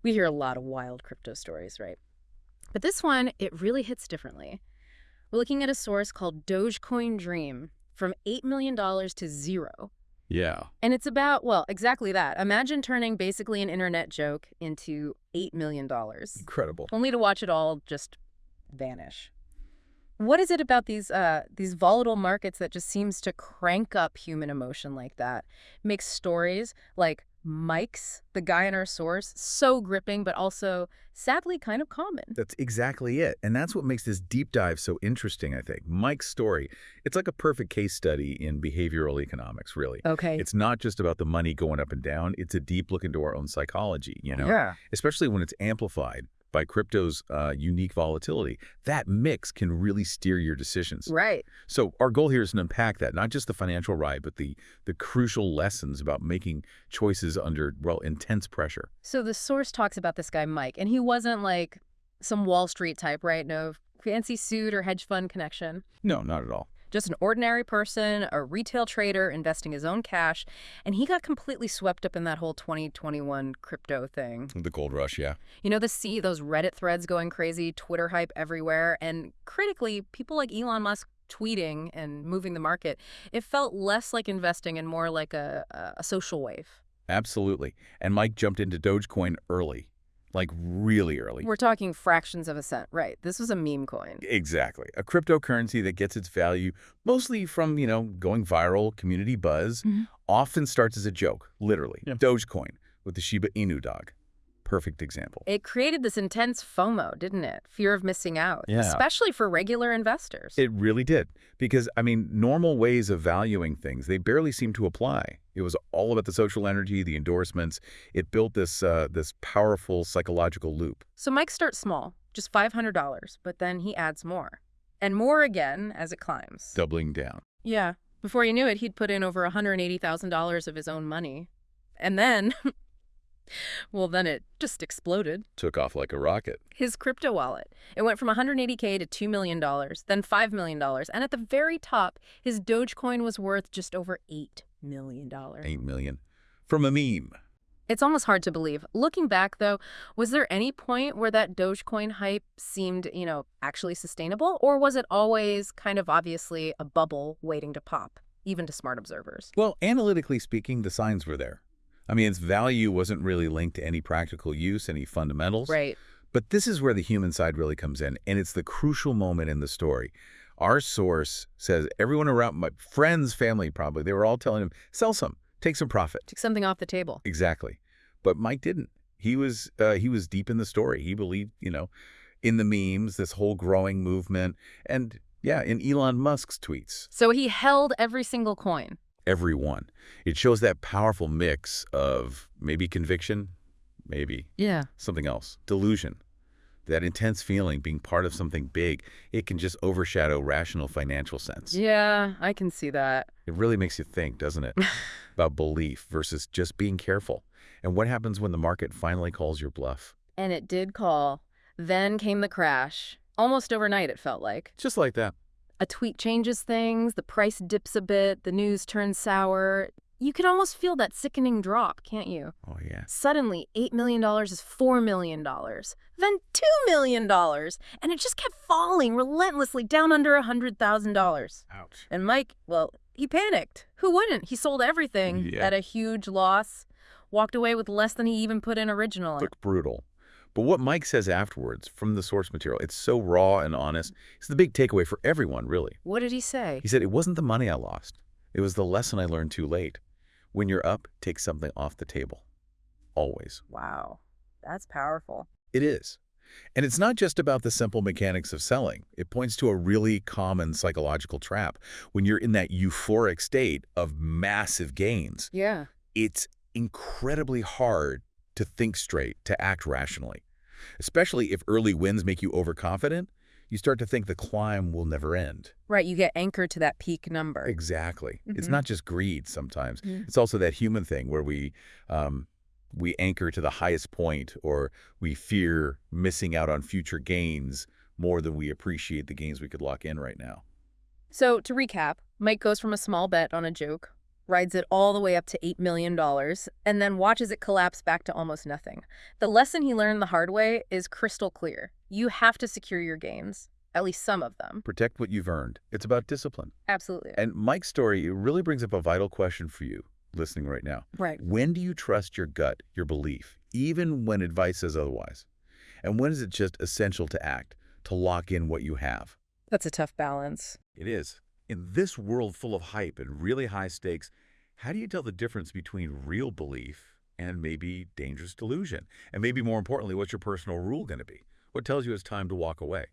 We hear a lot of wild crypto stories, right? But this one, it really hits differently. We're looking at a source called Dogecoin Dream from $8 million to zero. Yeah. And it's about, well, exactly that. Imagine turning basically an internet joke into $8 million, Incredible. only to watch it all just vanish. What is it about these volatile markets that just seems to crank up human emotion like that? Makes stories like Mike's, the guy in our source, so gripping, but also sadly kind of common. That's exactly it. And that's what makes this deep dive so interesting, I think. Mike's story, it's like a perfect case study in behavioral economics, really. Okay. It's not just about the money going up and down. It's a deep look into our own psychology, Yeah. especially when it's amplified by crypto's unique volatility. That mix can really steer your decisions. Right. So our goal here is to unpack that, not just the financial ride, but the crucial lessons about making choices under, well, intense pressure. So the source talks about this guy, Mike, and he wasn't like some Wall Street type, right? No fancy suit or hedge fund connection. No, not at all. Just an ordinary person, a retail trader investing his own cash, and he got completely swept up in that whole 2021 crypto thing. The gold rush, yeah. You know, those Reddit threads going crazy, Twitter hype everywhere, and critically, people like Elon Musk tweeting and moving the market. It felt less like investing and more like a social wave. Absolutely. And Mike jumped into Dogecoin early, like really early. We're talking fractions of a cent, right? This was a meme coin. Exactly. A cryptocurrency that gets its value mostly from, going viral, community buzz, often starts as a joke, literally. Yeah. Dogecoin with the Shiba Inu dog. Perfect example. It created this intense FOMO, didn't it? Fear of missing out, Yeah. especially for regular investors. It really did. Because, normal ways of valuing things, they barely seem to apply. It was all about the social energy, the endorsements. It built this powerful psychological loop. So Mike starts small, just $500, but then he adds more. And more again as it climbs. Doubling down. Yeah. Before you knew it, he'd put in over $180,000 of his own money. And then, well, then it just exploded. Took off like a rocket. His crypto wallet. It went from $180K to $2 million, then $5 million. And at the very top, his Dogecoin was worth just over $8 million. $8 million. From a meme. It's almost hard to believe. Looking back, though, was there any point where that Dogecoin hype seemed, actually sustainable? Or was it always kind of obviously a bubble waiting to pop, even to smart observers? Well, analytically speaking, the signs were there. Its value wasn't really linked to any practical use, any fundamentals. Right. But this is where the human side really comes in, and it's the crucial moment in the story. Our source says everyone around, my friends, family probably, they were all telling him, sell some, take some profit. Took something off the table. Exactly. But Mike didn't. He was deep in the story. He believed, in the memes, this whole growing movement, and yeah, in Elon Musk's tweets. So he held every single coin. Every one. It shows that powerful mix of maybe conviction, maybe something else, delusion. That intense feeling being part of something big, it can just overshadow rational financial sense. Yeah, I can see that. It really makes you think, doesn't it, about belief versus just being careful. And what happens when the market finally calls your bluff? And it did call. Then came the crash. Almost overnight, it felt like. Just like that. A tweet changes things, the price dips a bit, the news turns sour. You can almost feel that sickening drop, can't you? Oh, yeah. Suddenly, $8 million is $4 million, then $2 million, and it just kept falling relentlessly down under $100,000. Ouch. And Mike, well, he panicked. Who wouldn't? He sold everything at a huge loss, walked away with less than he even put in originally. Look brutal. But what Mike says afterwards from the source material, it's so raw and honest. It's the big takeaway for everyone, really. What did he say? He said, it wasn't the money I lost. It was the lesson I learned too late. When you're up, take something off the table. Always. Wow, that's powerful. It is. And it's not just about the simple mechanics of selling. It points to a really common psychological trap. When you're in that euphoric state of massive gains, Yeah. it's incredibly hard to think straight, to act rationally. Especially if early wins make you overconfident, you start to think the climb will never end. Right, you get anchored to that peak number. Exactly. It's not just greed sometimes. It's also that human thing where we anchor to the highest point, or we fear missing out on future gains more than we appreciate the gains we could lock in right now. So to recap, Mike goes from a small bet on a joke, rides it all the way up to $8 million, and then watches it collapse back to almost nothing. The lesson he learned the hard way is crystal clear. You have to secure your gains, at least some of them. Protect what you've earned. It's about discipline. Absolutely. And Mike's story, it really brings up a vital question for you listening right now. Right. When do you trust your gut, your belief, even when advice says otherwise? And when is it just essential to act, to lock in what you have? That's a tough balance. It is. In this world full of hype and really high stakes, how do you tell the difference between real belief and maybe dangerous delusion? And maybe more importantly, what's your personal rule going to be? What tells you it's time to walk away?